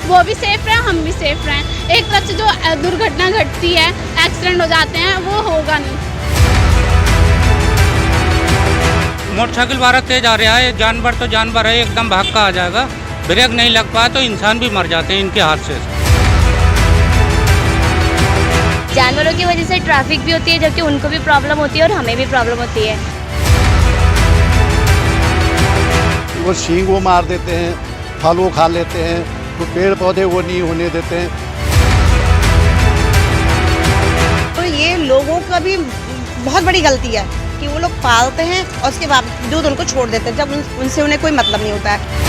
वो भी सेफ रहें, हम भी सेफ रहें। एक तरफ से जो दुर्घटना घटती है, एक्सीडेंट हो जाते हैं, वो होगा नहीं। मोटरसाइकिल वाला तेज आ रहा है, जानवर तो जानवर है, एकदम भाग का आ जाएगा। ब्रेक नहीं लग पाया तो इंसान भी मर जाते हैं इनके हाथ से। जानवरों की वजह से ट्रैफिक भी होती है, जबकि उनको भी प्रॉब्लम होती है और हमें भी प्रॉब्लम होती है। वो सींग वो मार देते हैं, फल वो खा लेते हैं, तो पेड़ पौधे वो नहीं होने देते हैं। तो ये लोगों का भी बहुत बड़ी गलती है कि वो लोग पालते हैं और उसके बावजूद उनको छोड़ देते हैं, जब उनसे उन्हें कोई मतलब नहीं होता है।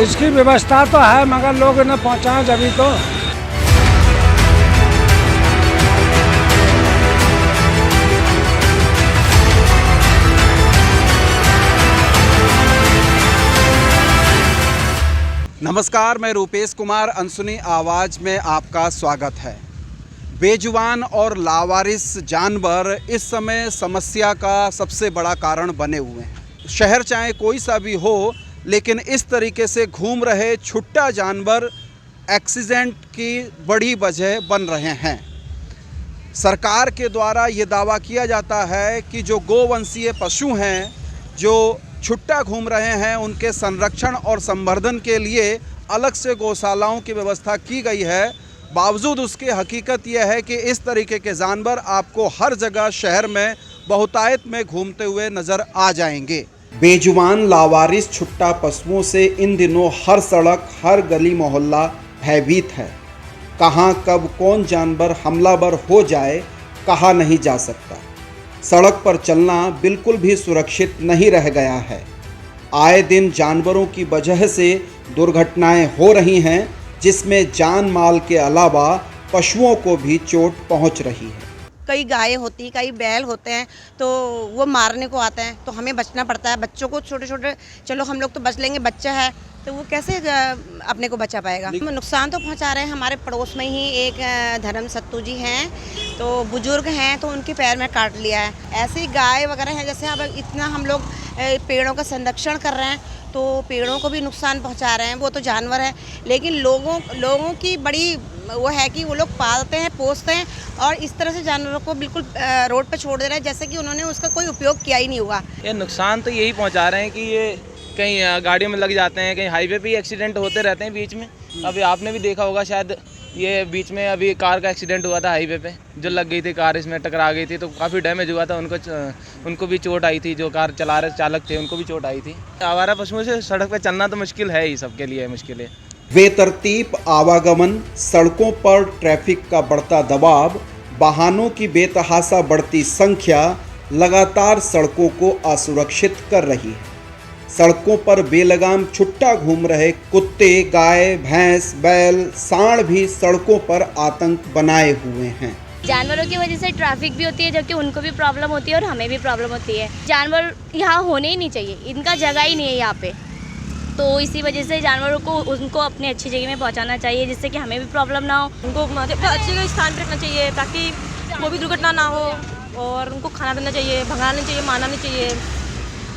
इसकी व्यवस्था तो है, मगर लोग न पहुँचाएं जभी तो। नमस्कार, मैं रूपेश कुमार, अनसुनी आवाज़ में आपका स्वागत है। बेजुबान और लावारिस जानवर इस समय समस्या का सबसे बड़ा कारण बने हुए हैं। शहर चाहे कोई सा भी हो, लेकिन इस तरीके से घूम रहे छुट्टा जानवर एक्सीडेंट की बड़ी वजह बन रहे हैं। सरकार के द्वारा ये दावा किया जाता है कि जो गोवंशीय पशु हैं, जो छुट्टा घूम रहे हैं, उनके संरक्षण और संवर्धन के लिए अलग से गौशालाओं की व्यवस्था की गई है। बावजूद उसके हकीकत यह है कि इस तरीके के जानवर आपको हर जगह शहर में बहुतायत में घूमते हुए नज़र आ जाएंगे। बेजुबान लावारिस छुट्टा पशुओं से इन दिनों हर सड़क, हर गली मोहल्ला भयभीत है। कहाँ कब कौन जानवर हमलावर हो जाए कहा नहीं जा सकता। सड़क पर चलना बिल्कुल भी सुरक्षित नहीं रह गया है। आए दिन जानवरों की वजह से दुर्घटनाएं हो रही हैं, जिसमें जान माल के अलावा पशुओं को भी चोट पहुंच रही है। कई गायें होती हैं, कई बैल होते हैं, तो वो मारने को आते हैं, तो हमें बचना पड़ता है। बच्चों को छोटे छोटे, चलो हम लोग तो बच लेंगे, बच्चा है तो वो कैसे अपने को बचा पाएगा। नुकसान तो पहुंचा रहे हैं। हमारे पड़ोस में ही एक धर्म सत्तू जी हैं, तो बुजुर्ग हैं, तो उनके पैर में काट लिया है। ऐसे ही गाय वगैरह हैं, जैसे अब इतना हम लोग पेड़ों का संरक्षण कर रहे हैं, तो पेड़ों को भी नुकसान पहुंचा रहे हैं। वो तो जानवर है, लेकिन लोगों की बड़ी वो है कि वो लोग पालते हैं, पोसते हैं और इस तरह से जानवरों को बिल्कुल रोड पे छोड़ दे रहे हैं, जैसे कि उन्होंने उसका कोई उपयोग किया ही नहीं हुआ। ये नुकसान तो यही पहुंचा रहे हैं कि ये कहीं गाड़ियों में लग जाते हैं, कहीं हाईवे पे ही एक्सीडेंट होते रहते हैं बीच में। अभी आपने भी देखा होगा शायद, ये बीच में अभी कार का एक्सीडेंट हुआ था हाईवे पे, जो लग गई थी कार, इसमें टकरा गई थी, तो काफ़ी डैमेज हुआ था। उनको भी चोट आई थी, जो कार चला रहे चालक थे उनको भी चोट आई थी। आवारा पशुओं से सड़क पे चलना तो मुश्किल है ही, सबके लिए मुश्किल है। बेतरतीब आवागमन, सड़कों पर ट्रैफिक का बढ़ता दबाव, वाहनों की बेतहाशा बढ़ती संख्या लगातार सड़कों को असुरक्षित कर रही है। सड़कों पर बेलगाम छुट्टा घूम रहे कुत्ते, गाय, भैंस, बैल, सांड भी सड़कों पर आतंक बनाए हुए हैं। जानवरों की वजह से ट्रैफिक भी होती है, जबकि उनको भी प्रॉब्लम होती है और हमें भी प्रॉब्लम होती है। जानवर यहाँ होने ही नहीं चाहिए, इनका जगह ही नहीं है यहाँ पे, तो इसी वजह से जानवरों को उनको अपने अच्छी जगह में पहुँचाना चाहिए, जिससे कि हमें भी प्रॉब्लम ना हो। उनको अच्छे स्थान पर रखना चाहिए ताकि वो भी दुर्घटना ना हो, और उनको खाना देना चाहिए, भगाना नहीं चाहिए, मारना नहीं चाहिए।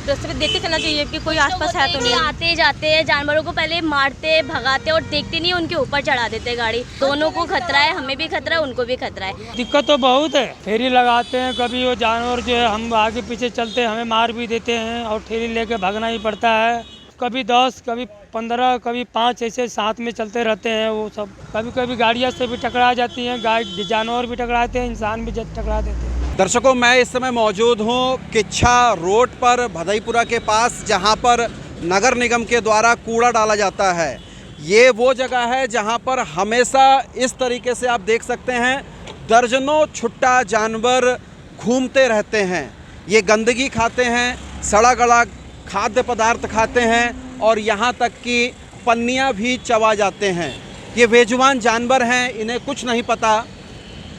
रास्ते पे देखते चलना चाहिए कि कोई आसपास है तो नहीं। आते जाते हैं जानवरों को पहले मारते, भगाते और देखते नहीं, उनके ऊपर चढ़ा देते गाड़ी। दोनों को खतरा है, हमें भी खतरा है, उनको भी खतरा है। दिक्कत तो बहुत है। ठेली लगाते हैं, कभी वो जानवर जो है हम आगे पीछे चलते हैं, हमें मार भी देते हैं और ठेली लेके भागना ही पड़ता है। कभी 10, कभी 15, कभी 5 ऐसे साथ में चलते रहते हैं। वो सब कभी कभी गाड़ियाँ से भी टकरा जाती हैं, गाय जानवर भी टकराते हैं, इंसान भी टकरा देते हैं। दर्शकों, मैं इस समय मौजूद हूँ किच्छा रोड पर, भदईपुरा के पास, जहाँ पर नगर निगम के द्वारा कूड़ा डाला जाता है। ये वो जगह है जहाँ पर हमेशा इस तरीके से आप देख सकते हैं दर्जनों छुट्टा जानवर घूमते रहते हैं। ये गंदगी खाते हैं, सड़ा गला खाद्य पदार्थ खाते हैं और यहाँ तक कि पन्नियाँ भी चबा जाते हैं। ये बेजुबान जानवर हैं, इन्हें कुछ नहीं पता।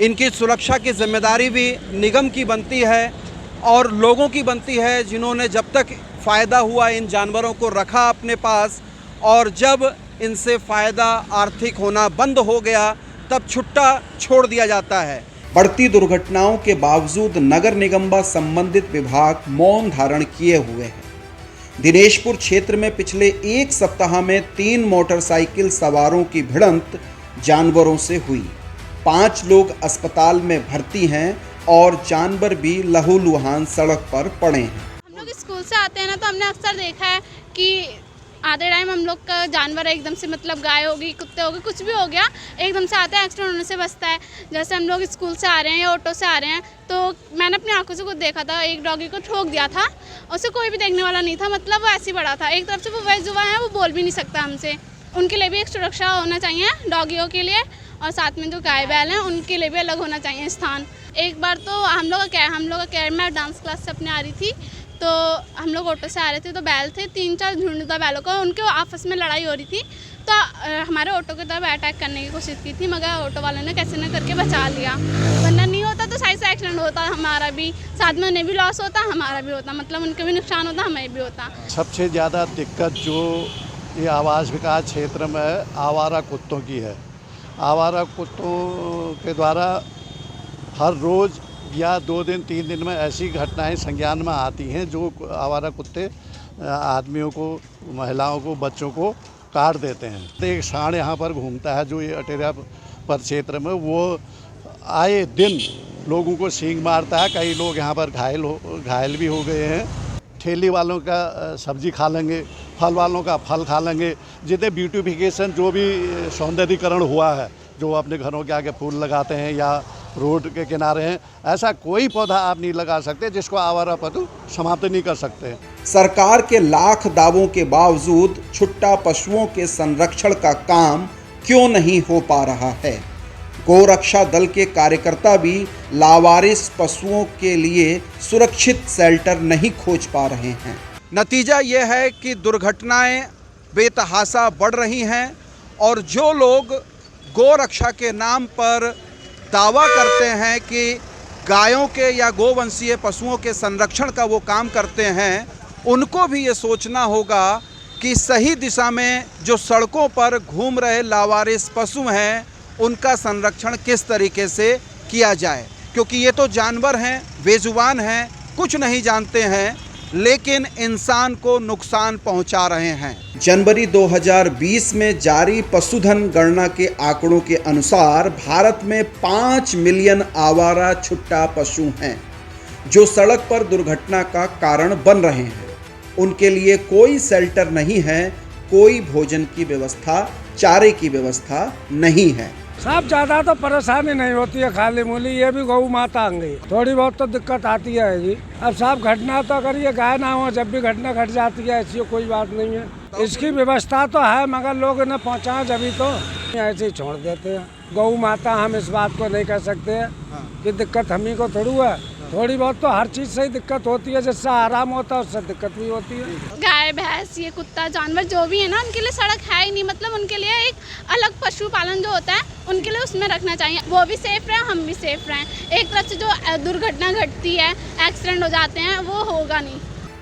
इनकी सुरक्षा की जिम्मेदारी भी निगम की बनती है और लोगों की बनती है, जिन्होंने जब तक फ़ायदा हुआ इन जानवरों को रखा अपने पास, और जब इनसे फ़ायदा आर्थिक होना बंद हो गया तब छुट्टा छोड़ दिया जाता है। बढ़ती दुर्घटनाओं के बावजूद नगर निगम व संबंधित विभाग मौन धारण किए हुए हैं। दिनेशपुर क्षेत्र में पिछले एक सप्ताह में 3 मोटरसाइकिल सवारों की भिड़ंत जानवरों से हुई। 5 लोग अस्पताल में भर्ती हैं और जानवर भी लहूलुहान सड़क पर पड़े हैं। हम लोग स्कूल से आते हैं ना, तो हमने अक्सर देखा है कि आधे टाइम हम लोग का जानवर एकदम से मतलब गाय होगी, कुत्ते हो गए, कुछ भी हो गया, एकदम से आता है, एक्सीडेंट होने से बचता है। जैसे हम लोग स्कूल से आ रहे हैं या ऑटो से आ रहे हैं, तो मैंने अपनी आंखों से खुद देखा था, एक डॉगी को ठोक दिया था, उसे कोई भी देखने वाला नहीं था, मतलब वो ऐसे ही बड़ा था। एक तरफ से वो वैसे जुआ है, वो बोल भी नहीं सकता हमसे। उनके लिए भी एक सुरक्षा होना चाहिए डॉगियों के लिए, और साथ में जो गाय बैल हैं उनके लिए भी अलग होना चाहिए स्थान। एक बार तो हम लोग का केयर में डांस क्लास से अपने आ रही थी, तो हम लोग ऑटो से आ रहे थे, तो बैल थे 3-4 झुंड था बैलों का, उनके आपस में लड़ाई हो रही थी, तो हमारे ऑटो की तरफ अटैक करने की कोशिश की थी, मगर ऑटो वाले ने कैसे न करके बचा लिया, वरना नहीं होता तो साइड से एक्सीडेंट होता, हमारा भी साथ में उन्हें भी लॉस होता, हमारा भी होता, मतलब उनके भी नुकसान होता, हमें भी होता। सबसे ज़्यादा दिक्कत जो ये आवास विकास क्षेत्र में आवारा कुत्तों की है। आवारा कुत्तों के द्वारा हर रोज़ या 2 दिन 3 दिन में ऐसी घटनाएं संज्ञान में आती हैं जो आवारा कुत्ते आदमियों को, महिलाओं को, बच्चों को काट देते हैं। एक सांड यहाँ पर घूमता है जो ये अटेरिया पर क्षेत्र में, वो आए दिन लोगों को सींग मारता है। कई लोग यहाँ पर घायल भी हो गए हैं। ठेली वालों का सब्जी खा लेंगे, फल वालों का फल खा लेंगे। जितने ब्यूटिफिकेशन जो भी सौंदर्यीकरण हुआ है, जो अपने घरों के आगे फूल लगाते हैं या रोड के किनारे हैं, ऐसा कोई पौधा आप नहीं लगा सकते जिसको आवारा पशु समाप्त नहीं कर सकते। सरकार के लाख दावों के बावजूद छुट्टा पशुओं के संरक्षण का काम क्यों नहीं हो पा रहा है? गोरक्षा दल के कार्यकर्ता भी लावारिस पशुओं के लिए सुरक्षित शेल्टर नहीं खोज पा रहे हैं। नतीजा यह है कि दुर्घटनाएं बेतहाशा बढ़ रही हैं और जो लोग गोरक्षा के नाम पर दावा करते हैं कि गायों के या गोवंशीय पशुओं के संरक्षण का वो काम करते हैं, उनको भी ये सोचना होगा कि सही दिशा में जो सड़कों पर घूम रहे लावारिस पशु हैं उनका संरक्षण किस तरीके से किया जाए, क्योंकि ये तो जानवर हैं, बेजुबान हैं, कुछ नहीं जानते हैं, लेकिन इंसान को नुकसान पहुंचा रहे हैं। जनवरी 2020 में जारी पशुधन गणना के आंकड़ों के अनुसार भारत में 5 मिलियन आवारा छुट्टा पशु हैं जो सड़क पर दुर्घटना का कारण बन रहे हैं। उनके लिए कोई शेल्टर नहीं है, कोई भोजन की व्यवस्था, चारे की व्यवस्था नहीं है। सब ज़्यादा तो परेशानी नहीं होती है, खाली मूली ये भी गौ माता आ गई, थोड़ी बहुत तो दिक्कत आती है जी। अब सब घटना तो अगर ये गाय ना हो, जब भी घटना घट जाती है, ऐसी कोई बात नहीं है। इसकी व्यवस्था तो है, मगर लोग इन्हें पहुँचाएं जभी तो ऐसे ही छोड़ देते हैं। गौ माता, हम इस बात को नहीं कह सकते हैं कि दिक्कत हम ही को थोड़ी है, थोड़ी बहुत तो हर चीज़ से ही दिक्कत होती है, जिससे आराम होता है उससे दिक्कत भी होती है। गाय, भैंस, ये कुत्ता, जानवर जो भी है ना, उनके लिए सड़क है ही नहीं, मतलब उनके लिए एक अलग पशुपालन जो होता है उनके लिए उसमें रखना चाहिए, वो भी सेफ रहें, हम भी सेफ रहें। एक तरफ से जो दुर्घटना घटती है, एक्सीडेंट हो जाते हैं, वो होगा नहीं।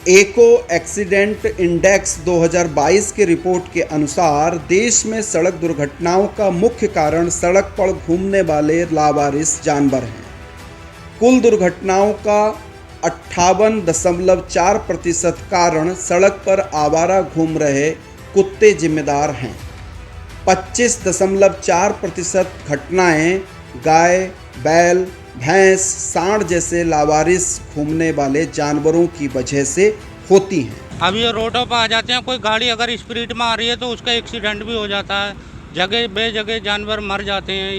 एको एक्सीडेंट इंडेक्स 2022 की रिपोर्ट के अनुसार देश में सड़क दुर्घटनाओं का मुख्य कारण सड़क पर घूमने वाले लावारिस जानवर हैं। कुल दुर्घटनाओं का 58.4% कारण सड़क पर आवारा घूम रहे कुत्ते जिम्मेदार हैं। 25.4% घटनाएं गाय, बैल, भैंस, सांड जैसे लावारिस घूमने वाले जानवरों की वजह से होती हैं। अब ये रोडों पर आ जाते हैं, कोई गाड़ी अगर स्पीड में आ रही है तो उसका एक्सीडेंट भी हो जाता है, जगह बेजगह जानवर मर जाते हैं,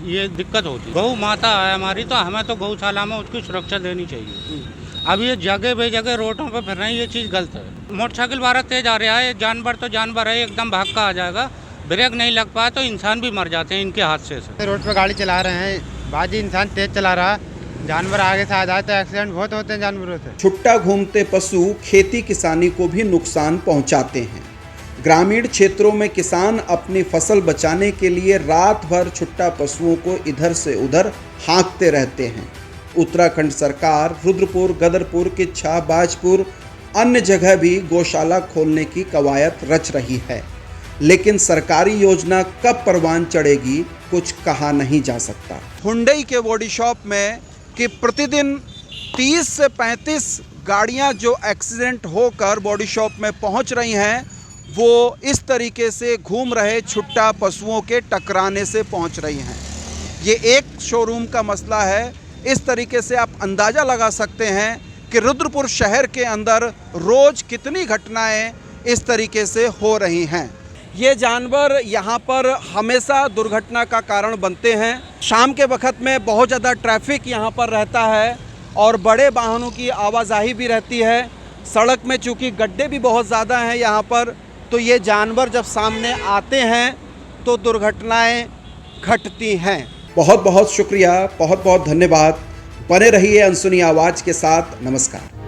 ये दिक्कत होती है। गौ माता है हमारी, तो हमें तो गौशाला में उसकी सुरक्षा देनी चाहिए। अब ये जगह बेजगह रोडों पर फिर रहे हैं, ये चीज़ गलत है। मोटरसाइकिल वाला तेज आ रहा है, जानवर तो जानवर है, एकदम भाग का आ जाएगा, ब्रेक नहीं लग पाया तो इंसान भी मर जाते हैं इनके हादसे से। रोड पर गाड़ी चला रहे हैं, बाजी इंसान तेज चला रहा, जानवर आगे से आ जाए तो एक्सीडेंट बहुत होते हैं जानवरों से। छुट्टा घूमते पशु खेती किसानी को भी नुकसान पहुंचाते हैं। ग्रामीण क्षेत्रों में किसान अपनी फसल बचाने के लिए रात भर छुट्टा पशुओं को इधर से उधर हाँकते रहते हैं। उत्तराखंड सरकार रुद्रपुर, गदरपुर, किच्छा, बाजपुर, अन्य जगह भी गौशाला खोलने की कवायद रच रही है, लेकिन सरकारी योजना कब परवान चढ़ेगी कुछ कहा नहीं जा सकता। हुंडई के बॉडी शॉप में कि प्रतिदिन 30 से 35 गाड़ियां जो एक्सीडेंट होकर बॉडी शॉप में पहुंच रही हैं वो इस तरीके से घूम रहे छुट्टा पशुओं के टकराने से पहुंच रही हैं। ये एक शोरूम का मसला है। इस तरीके से आप अंदाज़ा लगा सकते हैं कि रुद्रपुर शहर के अंदर रोज़ कितनी घटनाएं इस तरीके से हो रही हैं। ये जानवर यहाँ पर हमेशा दुर्घटना का कारण बनते हैं। शाम के वक्त में बहुत ज़्यादा ट्रैफिक यहाँ पर रहता है और बड़े वाहनों की आवाजाही भी रहती है। सड़क में चूँकि गड्ढे भी बहुत ज़्यादा हैं यहाँ पर, तो ये जानवर जब सामने आते हैं तो दुर्घटनाएं घटती हैं। बहुत बहुत शुक्रिया, बहुत बहुत धन्यवाद। बने रहिए अनसुनी आवाज़ के साथ। नमस्कार।